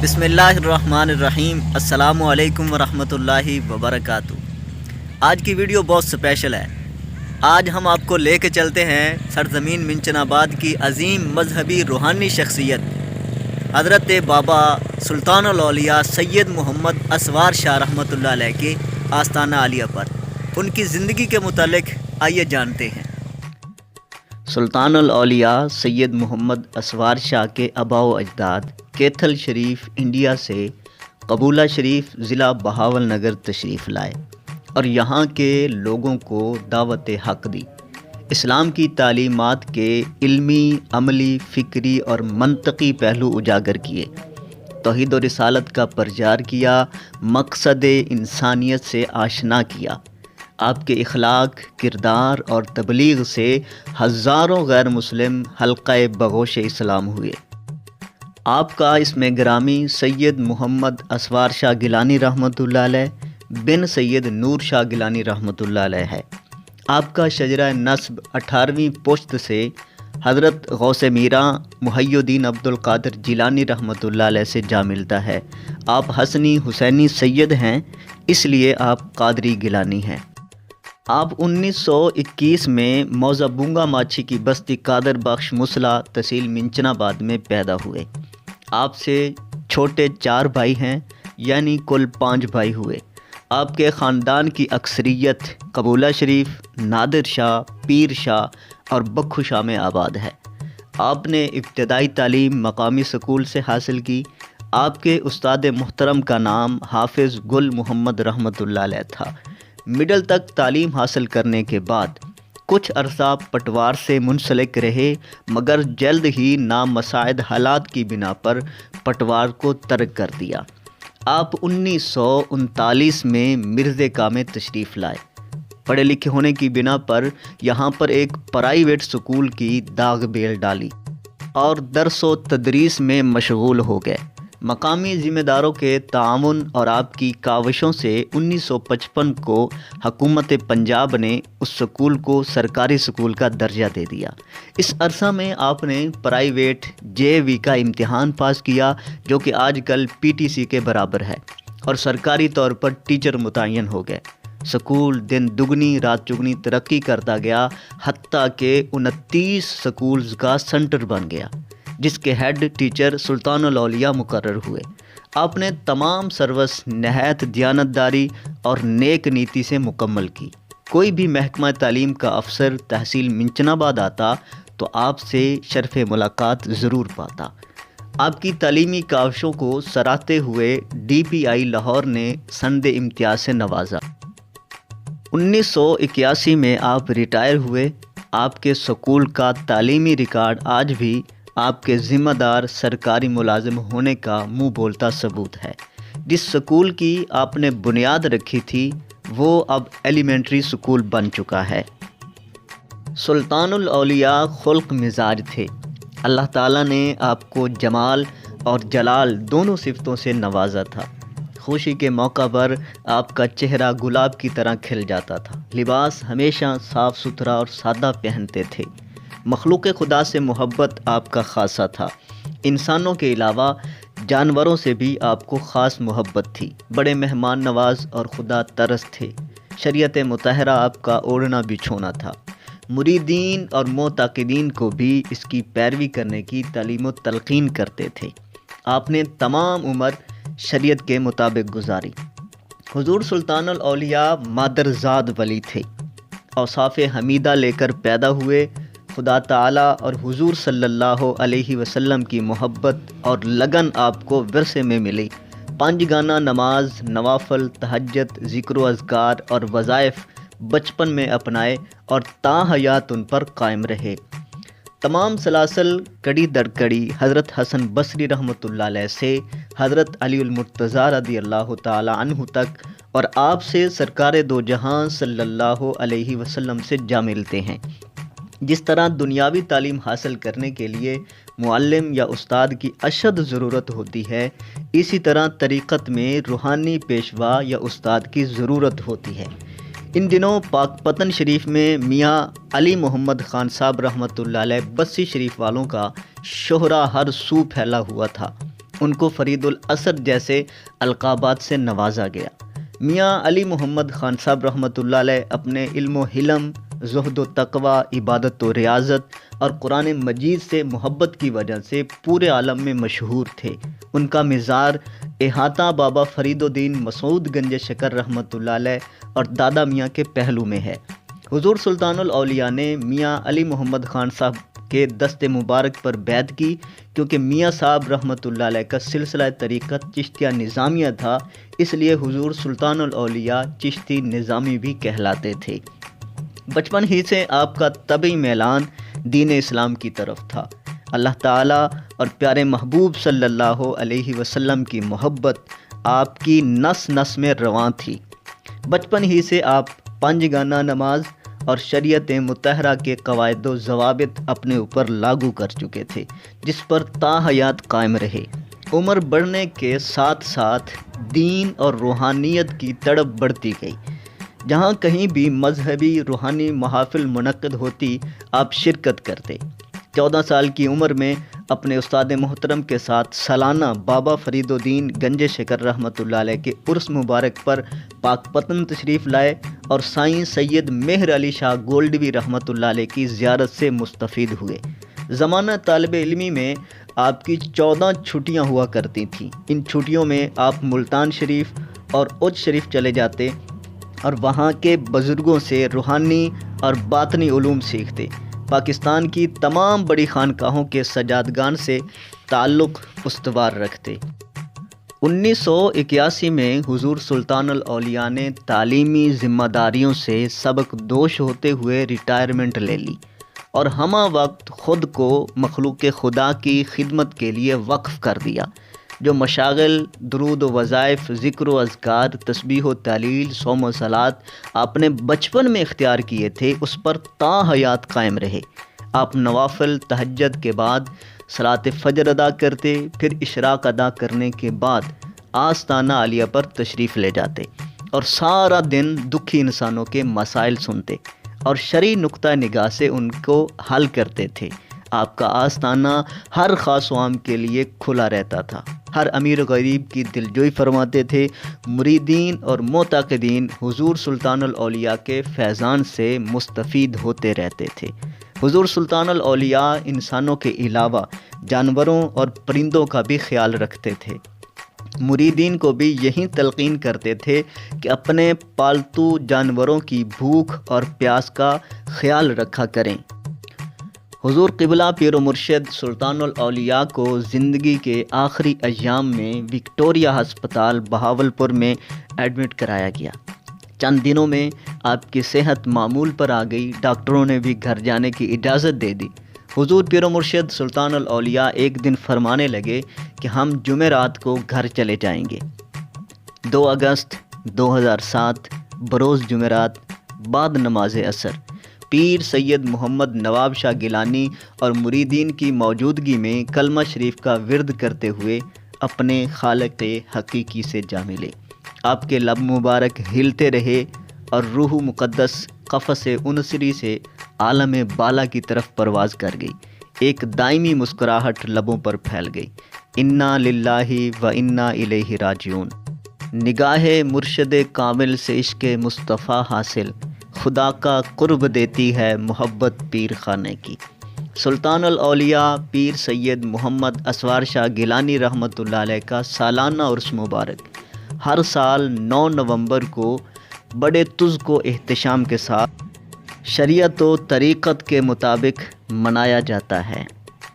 بسم اللہ الرحمن الرحیم۔ السلام علیکم ورحمۃ اللہ وبرکاتہ۔ آج کی ویڈیو بہت سپیشل ہے۔ آج ہم آپ کو لے کے چلتے ہیں سرزمین منچن آباد کی عظیم مذہبی روحانی شخصیت حضرت بابا سلطان الاولیاء سید محمد اسوار شاہ رحمۃ اللہ علیہ کے آستانہ عالیہ پر ان کی زندگی کے متعلق آئیے جانتے ہیں۔ سلطان الاولیاء سید محمد اسوار شاہ کے آباء و اجداد کیتھل شریف انڈیا سے قبولہ شریف ضلع بہاول نگر تشریف لائے اور یہاں کے لوگوں کو دعوت حق دی، اسلام کی تعلیمات کے علمی، عملی، فکری اور منطقی پہلو اجاگر کیے، توحید و رسالت کا پرچار کیا، مقصد انسانیت سے آشنا کیا۔ آپ کے اخلاق، کردار اور تبلیغ سے ہزاروں غیر مسلم حلقہ بغوش اسلام ہوئے۔ آپ کا اسم گرامی سید محمد اسوار شاہ گیلانی رحمۃ اللہ علیہ بن سید نور شاہ گیلانی رحمۃ اللہ علیہ ہے۔ آپ کا شجرہ نسب 18ویں پشت سے حضرت غوث میرا محی الدین عبد القادر جیلانی رحمۃ اللہ علیہ سے جا ملتا ہے۔ آپ حسنی حسینی سید ہیں، اس لیے آپ قادری گیلانی ہیں۔ آپ 1921 میں موضع بونگا ماچھی کی بستی قادر بخش مسلح تحصیل منچن آباد میں پیدا ہوئے۔ آپ سے چھوٹے 4 بھائی ہیں، یعنی کل 5 بھائی ہوئے۔ آپ کے خاندان کی اکثریت قبولہ شریف، نادر شاہ، پیر شاہ اور بکھو شاہ میں آباد ہے۔ آپ نے ابتدائی تعلیم مقامی سکول سے حاصل کی۔ آپ کے استاد محترم کا نام حافظ گل محمد رحمۃ اللہ علیہ تھا۔ مڈل تک تعلیم حاصل کرنے کے بعد کچھ عرصہ پٹوار سے منسلک رہے، مگر جلد ہی نامساعد حالات کی بنا پر پٹوار کو ترک کر دیا۔ آپ 1939 میں مرزا میں تشریف لائے۔ پڑھے لکھے ہونے کی بنا پر یہاں پر ایک پرائیویٹ سکول کی داغ بیل ڈالی اور درس و تدریس میں مشغول ہو گئے۔ مقامی ذمہ داروں کے تعاون اور آپ کی کاوشوں سے 1955 کو حکومت پنجاب نے اس سکول کو سرکاری سکول کا درجہ دے دیا۔ اس عرصہ میں آپ نے پرائیویٹ JV کا امتحان پاس کیا، جو کہ آج کل PTC کے برابر ہے، اور سرکاری طور پر ٹیچر متعین ہو گئے۔ سکول دن دگنی رات چگنی ترقی کرتا گیا، حتیٰ کہ 29 سکولز کا سنٹر بن گیا، جس کے ہیڈ ٹیچر سلطان الاولیاء مقرر ہوئے۔ آپ نے تمام سروس نہایت دیانتداری اور نیک نیتی سے مکمل کی۔ کوئی بھی محکمہ تعلیم کا افسر تحصیل منچن آباد آتا تو آپ سے شرف ملاقات ضرور پاتا۔ آپ کی تعلیمی کاوشوں کو سراہتے ہوئے DPI لاہور نے سند امتیاز سے نوازا۔ 1981 میں آپ ریٹائر ہوئے۔ آپ کے سکول کا تعلیمی ریکارڈ آج بھی آپ کے ذمہ دار سرکاری ملازم ہونے کا منہ بولتا ثبوت ہے۔ جس سکول کی آپ نے بنیاد رکھی تھی وہ اب ایلیمنٹری سکول بن چکا ہے۔ سلطان الاولیاء خلق مزاج تھے۔ اللہ تعالیٰ نے آپ کو جمال اور جلال دونوں صفتوں سے نوازا تھا۔ خوشی کے موقع پر آپ کا چہرہ گلاب کی طرح کھل جاتا تھا۔ لباس ہمیشہ صاف ستھرا اور سادہ پہنتے تھے۔ مخلوق خدا سے محبت آپ کا خاصہ تھا۔ انسانوں کے علاوہ جانوروں سے بھی آپ کو خاص محبت تھی۔ بڑے مہمان نواز اور خدا ترس تھے۔ شریعت مطہرہ آپ کا اوڑھنا بچھونا تھا۔ مریدین اور معتقدین کو بھی اس کی پیروی کرنے کی تعلیم و تلقین کرتے تھے۔ آپ نے تمام عمر شریعت کے مطابق گزاری۔ حضور سلطان الاولیاء مادرزاد ولی تھے۔ اوصاف حمیدہ لے کر پیدا ہوئے۔ خدا تعالیٰ اور حضور صلی اللہ علیہ وسلم کی محبت اور لگن آپ کو ورثے میں ملی۔ 5 گانا نماز، نوافل، تہجد، ذکر و اذکار اور وظائف بچپن میں اپنائے اور تا حیات ان پر قائم رہے۔ تمام سلاسل کڑی در کڑی حضرت حسن بصری رحمۃ اللہ علیہ سے حضرت علی المرتضیٰ رضی اللہ تعالی عنہ تک اور آپ سے سرکار دو جہاں صلی اللہ علیہ وسلم سے جا ملتے ہیں۔ جس طرح دنیاوی تعلیم حاصل کرنے کے لیے معلم یا استاد کی اشد ضرورت ہوتی ہے، اسی طرح طریقت میں روحانی پیشوا یا استاد کی ضرورت ہوتی ہے۔ ان دنوں پاک پتن شریف میں میاں علی محمد خان صاحب رحمۃ اللہ علیہ بسی شریف والوں کا شہرہ ہر سو پھیلا ہوا تھا ان کو فرید العصر جیسے القابات سے نوازا گیا۔ میاں علی محمد خان صاحب رحمۃ اللہ علیہ اپنے علم و حلم، زہد و تقوی، عبادت و ریاضت اور قرآن مجید سے محبت کی وجہ سے پورے عالم میں مشہور تھے۔ ان کا مزار احاطہ بابا فرید الدین مسعود گنج شکر رحمۃ اللہ علیہ اور دادا میاں کے پہلو میں ہے۔ حضور سلطان الاولیاء نے میاں علی محمد خان صاحب کے دست مبارک پر بیعت کی، کیونکہ میاں صاحب رحمۃ اللہ علیہ کا سلسلہ طریقت چشتیہ نظامیہ تھا، اس لیے حضور سلطان الاولیاء چشتی نظامی بھی کہلاتے تھے۔ بچپن ہی سے آپ کا طبعی میلان دین اسلام کی طرف تھا۔ اللہ تعالیٰ اور پیارے محبوب صلی اللہ علیہ وسلم کی محبت آپ کی نس نس میں رواں تھی۔ بچپن ہی سے آپ پنج گانہ نماز اور شریعت مطہرہ کے قواعد و ضوابط اپنے اوپر لاگو کر چکے تھے، جس پر تا حیات قائم رہے۔ عمر بڑھنے کے ساتھ ساتھ دین اور روحانیت کی تڑپ بڑھتی گئی۔ جہاں کہیں بھی مذہبی روحانی محافل منعقد ہوتی، آپ شرکت کرتے۔ 14 سال کی عمر میں اپنے استاد محترم کے ساتھ سالانہ بابا فرید الدین گنج شکر رحمۃ اللہ علیہ کے عرس مبارک پر پاک پتن تشریف لائے اور سائیں سید مہر علی شاہ گولڈوی رحمۃ اللہ علیہ کی زیارت سے مستفید ہوئے۔ زمانہ طالب علمی میں آپ کی 14 چھٹیاں ہوا کرتی تھیں۔ ان چھٹیوں میں آپ ملتان شریف اور اج شریف چلے جاتے اور وہاں کے بزرگوں سے روحانی اور باطنی علوم سیکھتے۔ پاکستان کی تمام بڑی خانقاہوں کے سجادگان سے تعلق استوار رکھتے۔ 1981 میں حضور سلطان الاولیاء نے تعلیمی ذمہ داریوں سے سبق دوش ہوتے ہوئے ریٹائرمنٹ لے لی اور ہمہ وقت خود کو مخلوق خدا کی خدمت کے لیے وقف کر دیا۔ جو مشاغل، درود و وظائف، ذکر و اذکار، تسبیح و تہلیل، صوم و صلات آپ نے بچپن میں اختیار کیے تھے، اس پر تا حیات قائم رہے۔ آپ نوافل تہجد کے بعد صلاۃ فجر ادا کرتے، پھر اشراق ادا کرنے کے بعد آستانہ عالیہ پر تشریف لے جاتے اور سارا دن دکھی انسانوں کے مسائل سنتے اور شرعی نقطہ نگاہ سے ان کو حل کرتے تھے۔ آپ کا آستانہ ہر خاص و عام کے لیے کھلا رہتا تھا۔ ہر امیر غریب کی دلجوئی فرماتے تھے۔ مریدین اور معتقدین حضور سلطان الاولیاء کے فیضان سے مستفید ہوتے رہتے تھے۔ حضور سلطان الاولیاء انسانوں کے علاوہ جانوروں اور پرندوں کا بھی خیال رکھتے تھے۔ مریدین کو بھی یہی تلقین کرتے تھے کہ اپنے پالتو جانوروں کی بھوک اور پیاس کا خیال رکھا کریں۔ حضور قبلہ پیر و مرشد سلطان الاولیاء کو زندگی کے آخری ایام میں وکٹوریہ ہسپتال بہاولپور میں ایڈمٹ کرایا گیا۔ چند دنوں میں آپ کی صحت معمول پر آ گئی۔ ڈاکٹروں نے بھی گھر جانے کی اجازت دے دی۔ حضور پیر و مرشد سلطان الاولیاء ایک دن فرمانے لگے کہ ہم جمعرات کو گھر چلے جائیں گے۔ 2 اگست 2007 بروز جمعرات بعد نماز عصر پیر سید محمد نواب شاہ گیلانی اور مریدین کی موجودگی میں کلمہ شریف کا ورد کرتے ہوئے اپنے خالق حقیقی سے جا ملے۔ آپ کے لب مبارک ہلتے رہے اور روح مقدس قفس انصری سے عالم بالا کی طرف پرواز کر گئی۔ ایک دائمی مسکراہٹ لبوں پر پھیل گئی۔ انا للہ و انا الیہ راجعون۔ نگاہ مرشد کامل سے عشق مصطفیٰ حاصل، خدا کا قرب دیتی ہے محبت پیر خانے کی۔ سلطان الاولیاء پیر سید محمد اسوار شاہ گیلانی رحمۃ اللہ علیہ کا سالانہ عرس مبارک ہر سال 9 نومبر کو بڑے تزک و احتشام کے ساتھ شریعت و طریقت کے مطابق منایا جاتا ہے۔